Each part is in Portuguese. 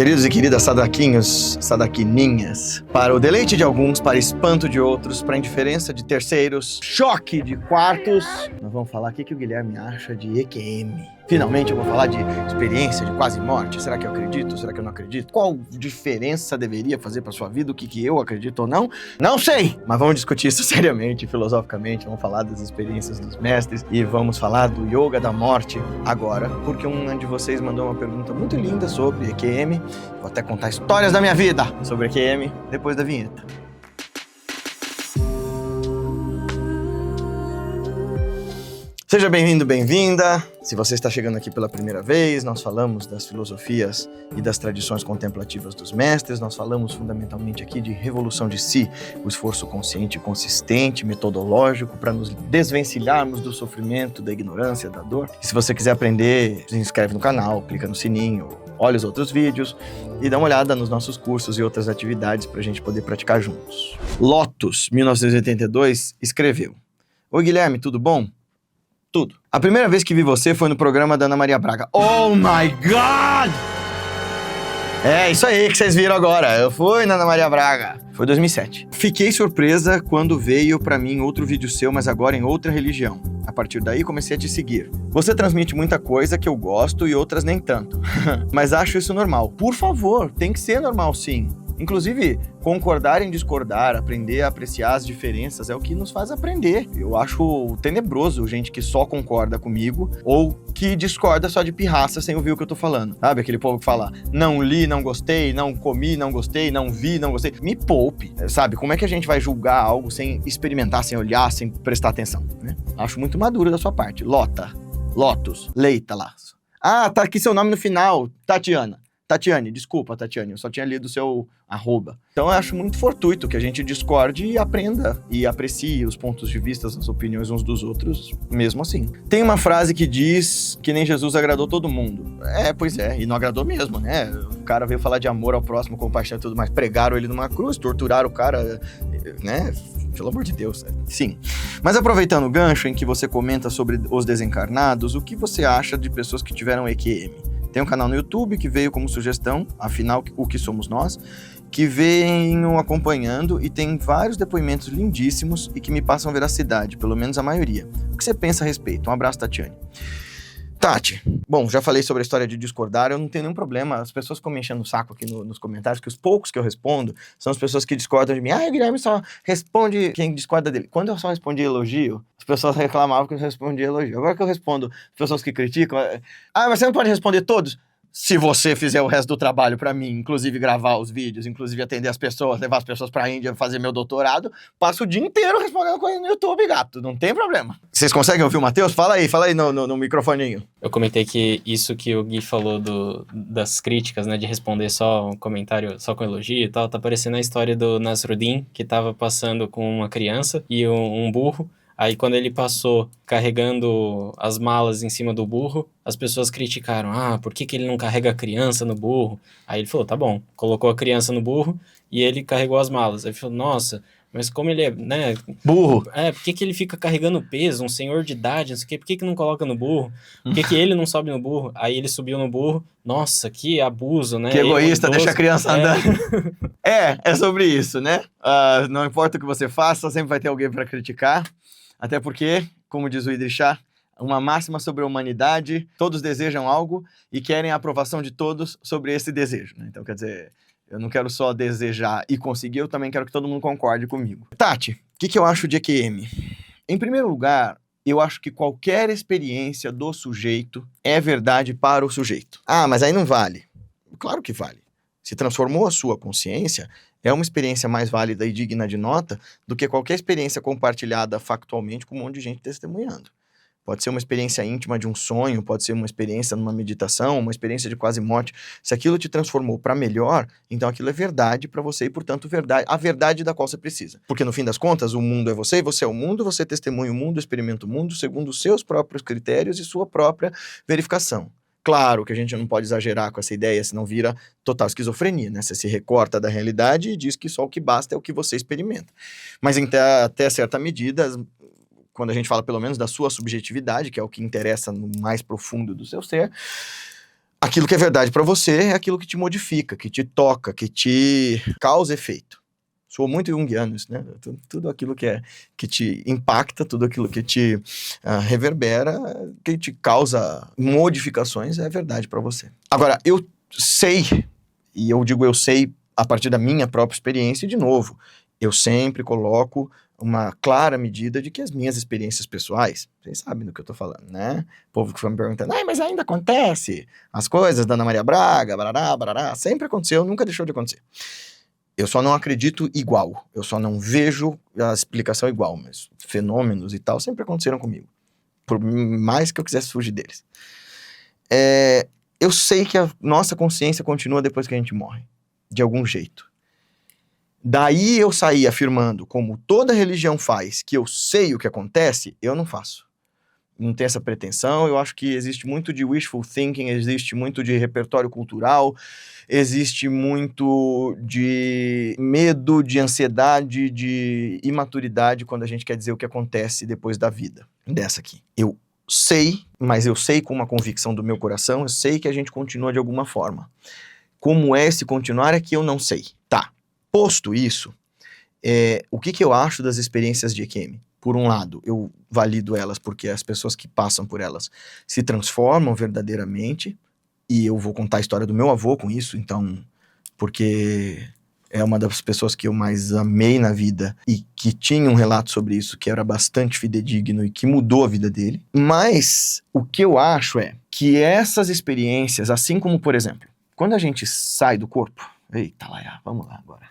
Queridos e queridas sadaquinhos, sadaquininhas, para o deleite de alguns, para espanto de outros, para indiferença de terceiros, choque de quartos, nós vamos falar o que o Guilherme acha de EQM. Finalmente eu vou falar de experiência de quase morte. Será que eu acredito? Será que eu não acredito? Qual diferença deveria fazer para sua vida? O que eu acredito ou não? Não sei! Mas vamos discutir isso seriamente, filosoficamente. Vamos falar das experiências dos mestres e vamos falar do yoga da morte agora, porque um de vocês mandou uma pergunta muito linda sobre EQM. Vou até contar histórias da minha vida sobre EQM depois da vinheta. Seja bem-vindo, bem-vinda. Se você está chegando aqui pela primeira vez, nós falamos das filosofias e das tradições contemplativas dos mestres, nós falamos fundamentalmente aqui de revolução de si, o esforço consciente e consistente, metodológico, para nos desvencilharmos do sofrimento, da ignorância, da dor. E se você quiser aprender, se inscreve no canal, clica no sininho, olha os outros vídeos e dá uma olhada nos nossos cursos e outras atividades para a gente poder praticar juntos. Lotus, 1982, escreveu: Oi Guilherme, tudo bom? Tudo. A primeira vez que vi você foi no programa da Ana Maria Braga. Oh my God! É isso aí que vocês viram agora. Eu fui na Ana Maria Braga. Foi 2007. Fiquei surpresa quando veio pra mim outro vídeo seu, mas agora em outra religião. A partir daí comecei a te seguir. Você transmite muita coisa que eu gosto e outras nem tanto. Mas acho isso normal. Por favor, tem que ser normal sim. Inclusive, concordar em discordar, aprender a apreciar as diferenças é o que nos faz aprender. Eu acho tenebroso gente que só concorda comigo ou que discorda só de pirraça sem ouvir o que eu tô falando. Sabe aquele povo que fala, não li, não gostei, não comi, não gostei, não vi, não gostei. Me poupe, sabe? Como é que a gente vai julgar algo sem experimentar, sem olhar, sem prestar atenção, né? Acho muito maduro da sua parte. Lotus, Leita Laço. Ah, tá aqui seu nome no final, Tatiane, desculpa, Tatiane, eu só tinha lido o seu @. Então eu acho muito fortuito que a gente discorde e aprenda e aprecie os pontos de vista, as opiniões uns dos outros, mesmo assim. Tem uma frase que diz que nem Jesus agradou todo mundo. Pois é, e não agradou mesmo, né? O cara veio falar de amor ao próximo, compaixão e tudo mais, pregaram ele numa cruz, torturaram o cara, né? Pelo amor de Deus, sim. Mas aproveitando o gancho em que você comenta sobre os desencarnados, o que você acha de pessoas que tiveram EQM? Tem um canal no YouTube que veio como sugestão, afinal, o que somos nós, que venho acompanhando e tem vários depoimentos lindíssimos e que me passam veracidade, pelo menos a maioria. O que você pensa a respeito? Um abraço, Tatiane. Tati, bom, já falei sobre a história de discordar, eu não tenho nenhum problema, as pessoas ficam me enchendo o saco aqui nos comentários, que os poucos que eu respondo são as pessoas que discordam de mim. O Guilherme só responde quem discorda dele. Quando eu só respondia elogio, as pessoas reclamavam que eu respondia elogio. Agora que eu respondo as pessoas que criticam, mas você não pode responder todos? Se você fizer o resto do trabalho pra mim, inclusive gravar os vídeos, inclusive atender as pessoas, levar as pessoas pra Índia, fazer meu doutorado, passo o dia inteiro respondendo coisa no YouTube, gato. Não tem problema. Vocês conseguem ouvir o Matheus? Fala aí no microfoninho. Eu comentei que isso que o Gui falou das críticas, né, de responder só um comentário, só com elogio e tal, tá parecendo a história do Nasruddin, que tava passando com uma criança e um burro. Aí quando ele passou carregando as malas em cima do burro, as pessoas criticaram, por que ele não carrega a criança no burro? Aí ele falou, tá bom, colocou a criança no burro e ele carregou as malas. Aí ele falou, nossa, mas como ele é, né? Burro. Por que ele fica carregando peso, um senhor de idade, não sei o quê, por que não coloca no burro? Por que ele não sobe no burro? Aí ele subiu no burro, nossa, que abuso, né? Que egoísta, deixa a criança andando. É sobre isso, né? Não importa o que você faça, sempre vai ter alguém pra criticar. Até porque, como diz o Idris Shah, uma máxima sobre a humanidade, todos desejam algo e querem a aprovação de todos sobre esse desejo, né? Então, quer dizer, eu não quero só desejar e conseguir, eu também quero que todo mundo concorde comigo. Tati, o que eu acho de EQM? Em primeiro lugar, eu acho que qualquer experiência do sujeito é verdade para o sujeito. Mas aí não vale. Claro que vale. Se transformou a sua consciência, é uma experiência mais válida e digna de nota do que qualquer experiência compartilhada factualmente com um monte de gente testemunhando. Pode ser uma experiência íntima de um sonho, pode ser uma experiência numa meditação, uma experiência de quase morte. Se aquilo te transformou para melhor, então aquilo é verdade para você e, portanto, a verdade da qual você precisa. Porque, no fim das contas, o mundo é você e você é o mundo, você testemunha o mundo, experimenta o mundo segundo os seus próprios critérios e sua própria verificação. Claro que a gente não pode exagerar com essa ideia, senão vira total esquizofrenia, né? Você se recorta da realidade e diz que só o que basta é o que você experimenta. Mas até certa medida, quando a gente fala pelo menos da sua subjetividade, que é o que interessa no mais profundo do seu ser, Aquilo que é verdade para você é aquilo que te modifica, que te toca, que te causa efeito. Sou muito junguiano isso, né? Tudo aquilo que te impacta, tudo aquilo que te reverbera, que te causa modificações, é verdade para você. Agora, eu sei, e eu digo eu sei a partir da minha própria experiência, e de novo, eu sempre coloco uma clara medida de que as minhas experiências pessoais, vocês sabem do que eu tô falando, né? O povo que foi me perguntando, mas ainda acontece as coisas da Ana Maria Braga, barará, barará, sempre aconteceu, nunca deixou de acontecer. Eu só não acredito igual, eu só não vejo a explicação igual, mas fenômenos e tal sempre aconteceram comigo, por mais que eu quisesse fugir deles. Eu sei que a nossa consciência continua depois que a gente morre, de algum jeito. Daí eu saí afirmando, como toda religião faz, que eu sei o que acontece, eu não faço. Não tenho essa pretensão, eu acho que existe muito de wishful thinking, existe muito de repertório cultural, existe muito de medo, de ansiedade, de imaturidade quando a gente quer dizer o que acontece depois da vida. Dessa aqui. Eu sei, mas eu sei com uma convicção do meu coração, eu sei que a gente continua de alguma forma. Como é esse continuar é que eu não sei. Tá. Posto isso, o que eu acho das experiências de EQM? Por um lado, eu valido elas porque as pessoas que passam por elas se transformam verdadeiramente, e eu vou contar a história do meu avô com isso, então, porque é uma das pessoas que eu mais amei na vida e que tinha um relato sobre isso que era bastante fidedigno e que mudou a vida dele. Mas o que eu acho é que essas experiências, assim como, por exemplo, quando a gente sai do corpo, eita lá, vamos lá agora.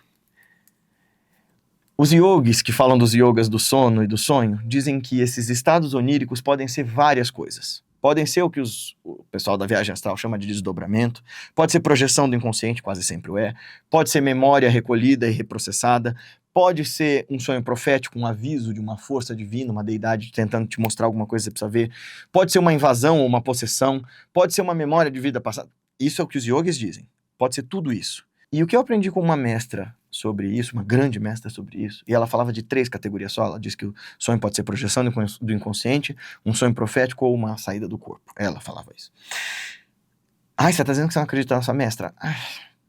Os yogis que falam dos yogas do sono e do sonho dizem que esses estados oníricos podem ser várias coisas. Podem ser o que o pessoal da viagem astral chama de desdobramento, pode ser projeção do inconsciente, quase sempre o é, pode ser memória recolhida e reprocessada, pode ser um sonho profético, um aviso de uma força divina, uma deidade tentando te mostrar alguma coisa que você precisa ver, pode ser uma invasão ou uma possessão, pode ser uma memória de vida passada. Isso é o que os yogis dizem, pode ser tudo isso. E o que eu aprendi com uma mestra sobre isso, uma grande mestra sobre isso, e ela falava de 3 categorias só, ela disse que o sonho pode ser projeção do inconsciente, um sonho profético ou uma saída do corpo. Ela falava isso. Você tá dizendo que você não acredita nessa mestra?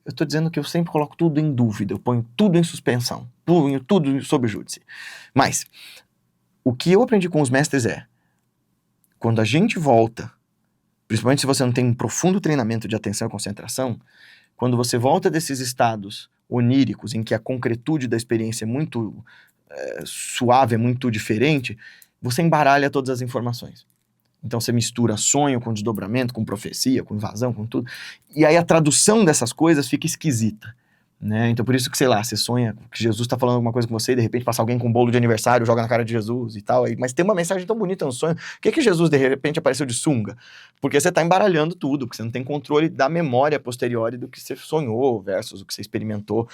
Eu tô dizendo que eu sempre coloco tudo em dúvida, eu ponho tudo em suspensão, ponho tudo sob júdice. Mas, o que eu aprendi com os mestres é, quando a gente volta, principalmente se você não tem um profundo treinamento de atenção e concentração, quando você volta desses estados oníricos, em que a concretude da experiência é muito suave, é muito diferente, você embaralha todas as informações. Então você mistura sonho com desdobramento, com profecia, com invasão, com tudo. E aí a tradução dessas coisas fica esquisita, né? Então por isso que, sei lá, você sonha que Jesus está falando alguma coisa com você e de repente passa alguém com um bolo de aniversário, joga na cara de Jesus e tal. Mas tem uma mensagem tão bonita no sonho. Por que Jesus de repente apareceu de sunga? Porque você está embaralhando tudo, porque você não tem controle da memória posteriori do que você sonhou versus o que você experimentou.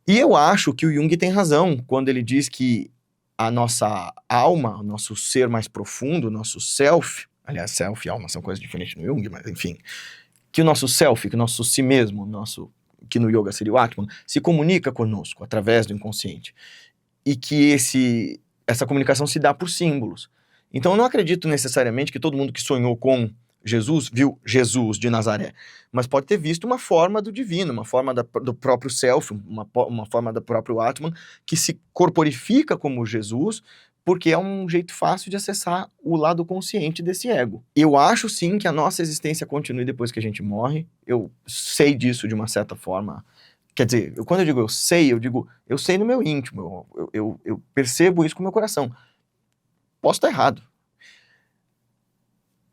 E eu acho que o Jung tem razão quando ele diz que a nossa alma, o nosso ser mais profundo, o nosso self, aliás, self e alma são coisas diferentes no Jung, mas enfim, que o nosso self, que o nosso si mesmo, que no yoga seria o Atman, se comunica conosco através do inconsciente. E que essa comunicação se dá por símbolos. Então eu não acredito necessariamente que todo mundo que sonhou com Jesus viu Jesus de Nazaré, mas pode ter visto uma forma do divino, uma forma do próprio self, uma forma do próprio Atman, que se corporifica como Jesus, porque é um jeito fácil de acessar o lado consciente desse ego. Eu acho sim que a nossa existência continue depois que a gente morre, eu sei disso de uma certa forma. Quer dizer, quando eu digo eu sei no meu íntimo, eu percebo isso com o meu coração. Posso estar errado.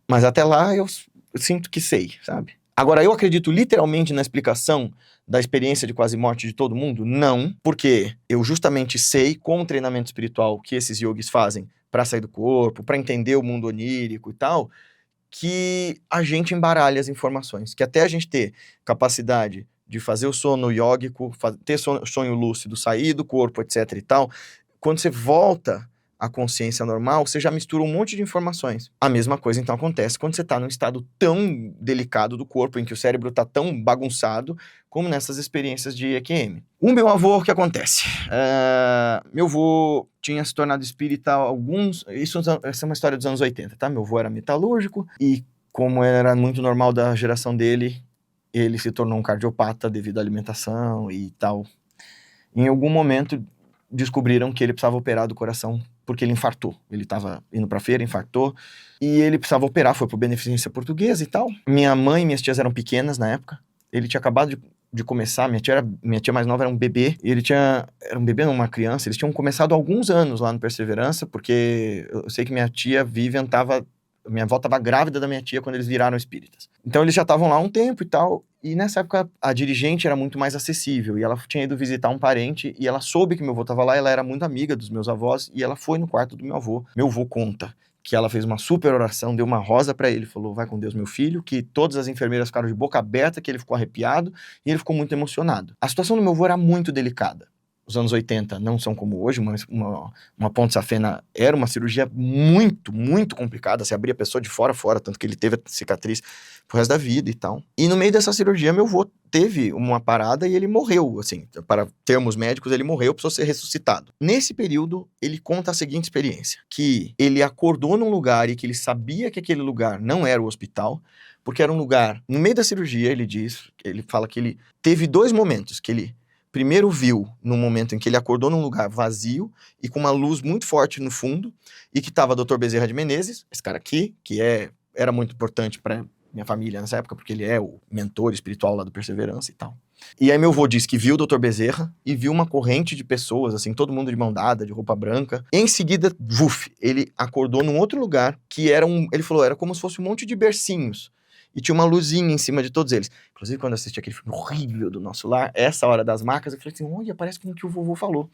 Mas até lá eu sinto que sei, sabe? Agora, eu acredito literalmente na explicação da experiência de quase morte de todo mundo? Não, porque eu justamente sei, com o treinamento espiritual que esses yogis fazem para sair do corpo, para entender o mundo onírico e tal, que a gente embaralha as informações, que até a gente ter capacidade de fazer o sono yógico, ter sonho lúcido, sair do corpo, etc e tal, quando você volta a consciência normal, você já mistura um monte de informações. A mesma coisa, então, acontece quando você está num estado tão delicado do corpo, em que o cérebro está tão bagunçado, como nessas experiências de EQM. O meu avô, o que acontece? Meu avô tinha se tornado espírita essa é uma história dos anos 80, tá? Meu avô era metalúrgico, e como era muito normal da geração dele, ele se tornou um cardiopata devido à alimentação e tal. Em algum momento, descobriram que ele precisava operar do coração, porque ele infartou. Ele estava indo pra feira, infartou, e ele precisava operar, foi pro Beneficência Portuguesa e tal. Minha mãe e minhas tias eram pequenas na época. Ele tinha acabado de começar, minha tia mais nova era um bebê, e era um bebê, não uma criança. Eles tinham começado há alguns anos lá no Perseverança, porque eu sei que minha tia Vivian minha avó estava grávida da minha tia quando eles viraram espíritas. Então eles já estavam lá há um tempo e tal, e nessa época a dirigente era muito mais acessível, e ela tinha ido visitar um parente, e ela soube que meu avô estava lá, ela era muito amiga dos meus avós, e ela foi no quarto do meu avô. Meu avô conta que ela fez uma super oração, deu uma rosa pra ele, falou, vai com Deus, meu filho, que todas as enfermeiras ficaram de boca aberta, que ele ficou arrepiado, e ele ficou muito emocionado. A situação do meu avô era muito delicada. Os anos 80 não são como hoje, uma ponte safena era uma cirurgia muito, muito complicada, se abria a pessoa de fora a fora, tanto que ele teve a cicatriz pro resto da vida e tal. E no meio dessa cirurgia, meu avô teve uma parada e ele morreu, assim, para termos médicos, ele morreu, precisou ser ressuscitado. Nesse período, ele conta a seguinte experiência, que ele acordou num lugar e que ele sabia que aquele lugar não era o hospital, porque era um lugar, no meio da cirurgia, ele fala que ele teve 2 momentos, que ele primeiro viu no momento em que ele acordou num lugar vazio e com uma luz muito forte no fundo, e que estava Dr. Bezerra de Menezes, esse cara aqui, que era muito importante para minha família nessa época, porque ele é o mentor espiritual lá do Perseverança e tal. E aí meu avô disse que viu o Dr. Bezerra e viu uma corrente de pessoas, assim, todo mundo de mão dada, de roupa branca. Em seguida, ele acordou num outro lugar que ele falou, era como se fosse um monte de bercinhos. E tinha uma luzinha em cima de todos eles. Inclusive, quando eu assisti aquele filme horrível do Nosso Lar, essa hora das macas, eu falei assim, olha, parece com o que o vovô falou.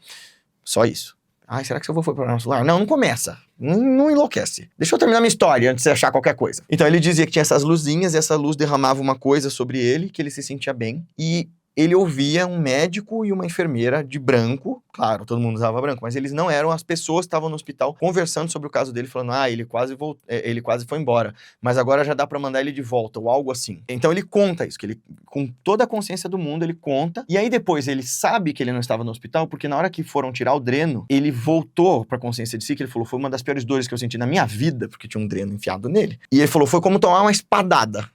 Só isso. Ai, será que seu avô foi para o Nosso Lar? Não, não começa. Não enlouquece. Deixa eu terminar minha história antes de você achar qualquer coisa. Então, ele dizia que tinha essas luzinhas, e essa luz derramava uma coisa sobre ele, que ele se sentia bem. E ele ouvia um médico e uma enfermeira de branco, claro, todo mundo usava branco, mas eles não eram as pessoas que estavam no hospital conversando sobre o caso dele, falando, ele quase foi embora, mas agora já dá pra mandar ele de volta, ou algo assim. Então ele conta isso, que ele, com toda a consciência do mundo, ele conta, e aí depois ele sabe que ele não estava no hospital, porque na hora que foram tirar o dreno, ele voltou pra consciência de si, que ele falou, foi uma das piores dores que eu senti na minha vida, porque tinha um dreno enfiado nele, e ele falou, foi como tomar uma espadada,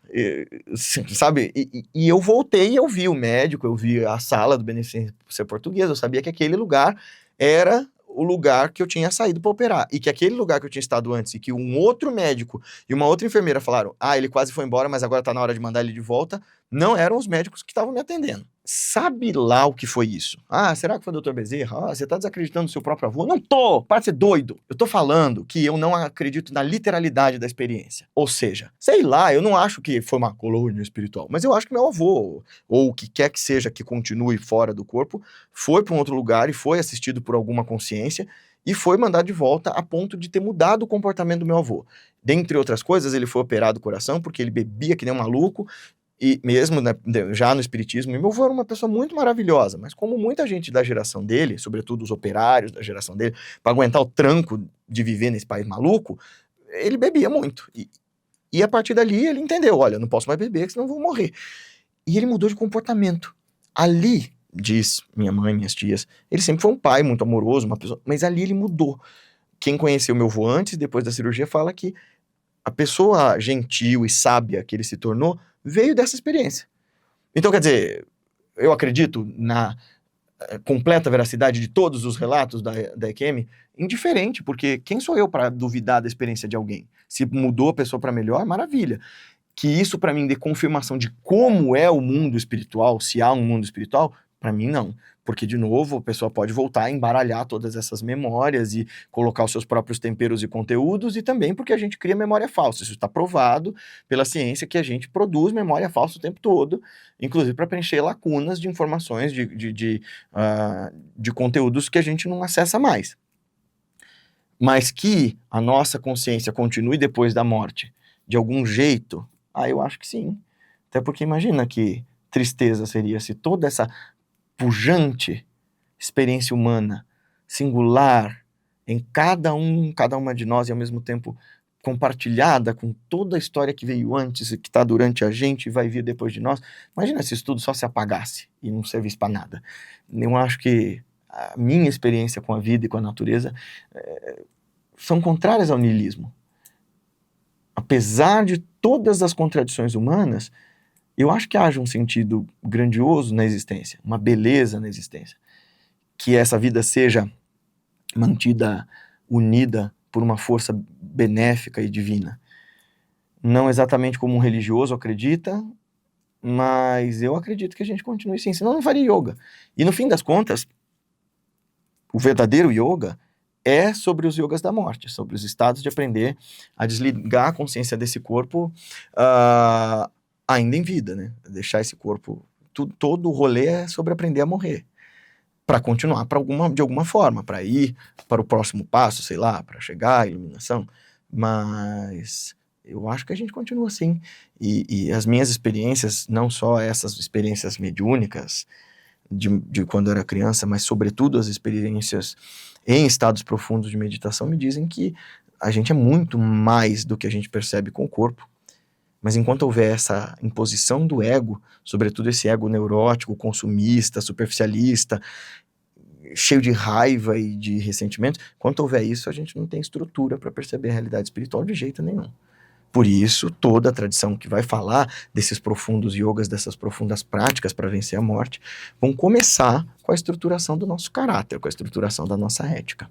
sabe? E eu voltei e eu vi o médico, eu vi a sala do Beneficência Portuguesa, eu sabia que aquele lugar era o lugar que eu tinha saído para operar, e que aquele lugar que eu tinha estado antes, e que um outro médico e uma outra enfermeira falaram, ele quase foi embora, mas agora tá na hora de mandar ele de volta, não eram os médicos que estavam me atendendo. Sabe lá o que foi isso? Será que foi o Dr. Bezerra? Você tá desacreditando no seu próprio avô? Não tô! Para de ser doido! Eu tô falando que eu não acredito na literalidade da experiência. Ou seja, sei lá, eu não acho que foi uma colônia espiritual, mas eu acho que meu avô, ou o que quer que seja que continue fora do corpo, foi para um outro lugar e foi assistido por alguma consciência e foi mandado de volta a ponto de ter mudado o comportamento do meu avô. Dentre outras coisas, ele foi operado do coração porque ele bebia que nem um maluco, e mesmo já no espiritismo, e meu avô era uma pessoa muito maravilhosa, mas como muita gente da geração dele, sobretudo os operários da geração dele, para aguentar o tranco de viver nesse país maluco, ele bebia muito. E a partir dali ele entendeu, olha, não posso mais beber, senão eu vou morrer. E ele mudou de comportamento. Ali, diz minha mãe, minhas tias, ele sempre foi um pai muito amoroso, uma pessoa, mas ali ele mudou. Quem conheceu meu avô antes, depois da cirurgia, fala que a pessoa gentil e sábia que ele se tornou veio dessa experiência. Então, quer dizer, eu acredito na completa veracidade de todos os relatos da EQM, indiferente, porque quem sou eu para duvidar da experiência de alguém? Se mudou a pessoa para melhor, maravilha. Que isso para mim dê confirmação de como é o mundo espiritual, se há um mundo espiritual, para mim não. Porque, de novo, a pessoa pode voltar a embaralhar todas essas memórias e colocar os seus próprios temperos e conteúdos, e também porque a gente cria memória falsa. Isso está provado pela ciência que a gente produz memória falsa o tempo todo, inclusive para preencher lacunas de informações, de conteúdos que a gente não acessa mais. Mas que a nossa consciência continue depois da morte, de algum jeito, eu acho que sim. Até porque imagina que tristeza seria se toda essa pujante experiência humana, singular, em cada uma de nós e ao mesmo tempo compartilhada com toda a história que veio antes e que está durante a gente e vai vir depois de nós. Imagina se isso tudo só se apagasse e não servisse para nada. Eu acho que a minha experiência com a vida e com a natureza são contrárias ao niilismo. apesar de todas as contradições humanas, eu acho que haja um sentido grandioso na existência, uma beleza na existência. Que essa vida seja mantida unida por uma força benéfica e divina. Não exatamente como um religioso acredita, mas eu acredito que a gente continue sim, senão não faria yoga. E no fim das contas, o verdadeiro yoga é sobre os yogas da morte, sobre os estados de aprender a desligar a consciência desse corpo ainda em vida, né? Deixar esse corpo... todo o rolê é sobre aprender a morrer, para continuar de alguma forma, para ir para o próximo passo, sei lá, para chegar à iluminação. Mas eu acho que a gente continua assim. E as minhas experiências, não só essas experiências mediúnicas de quando eu era criança, mas sobretudo as experiências em estados profundos de meditação, me dizem que a gente é muito mais do que a gente percebe com o corpo. Mas enquanto houver essa imposição do ego, sobretudo esse ego neurótico, consumista, superficialista, cheio de raiva e de ressentimento, enquanto houver isso, a gente não tem estrutura para perceber a realidade espiritual de jeito nenhum. Por isso, toda a tradição que vai falar desses profundos yogas, dessas profundas práticas para vencer a morte, vão começar com a estruturação do nosso caráter, com a estruturação da nossa ética.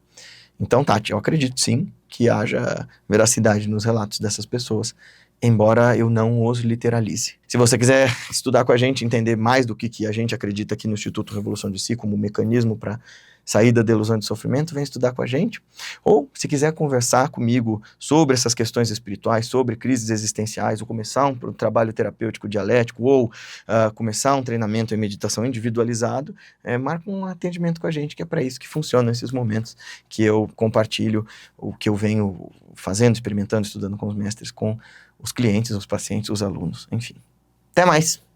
Então, Tati, eu acredito sim que haja veracidade nos relatos dessas pessoas, embora eu não os literalize. Se você quiser estudar com a gente, entender mais do que a gente acredita aqui no Instituto Revolução de Si como mecanismo para saída da ilusão de sofrimento, vem estudar com a gente. Ou, se quiser conversar comigo sobre essas questões espirituais, sobre crises existenciais, ou começar um trabalho terapêutico dialético, ou começar um treinamento em meditação individualizado, marca um atendimento com a gente, que é para isso que funciona nesses momentos que eu compartilho o que eu venho fazendo, experimentando, estudando com os mestres, com os clientes, os pacientes, os alunos, enfim. Até mais!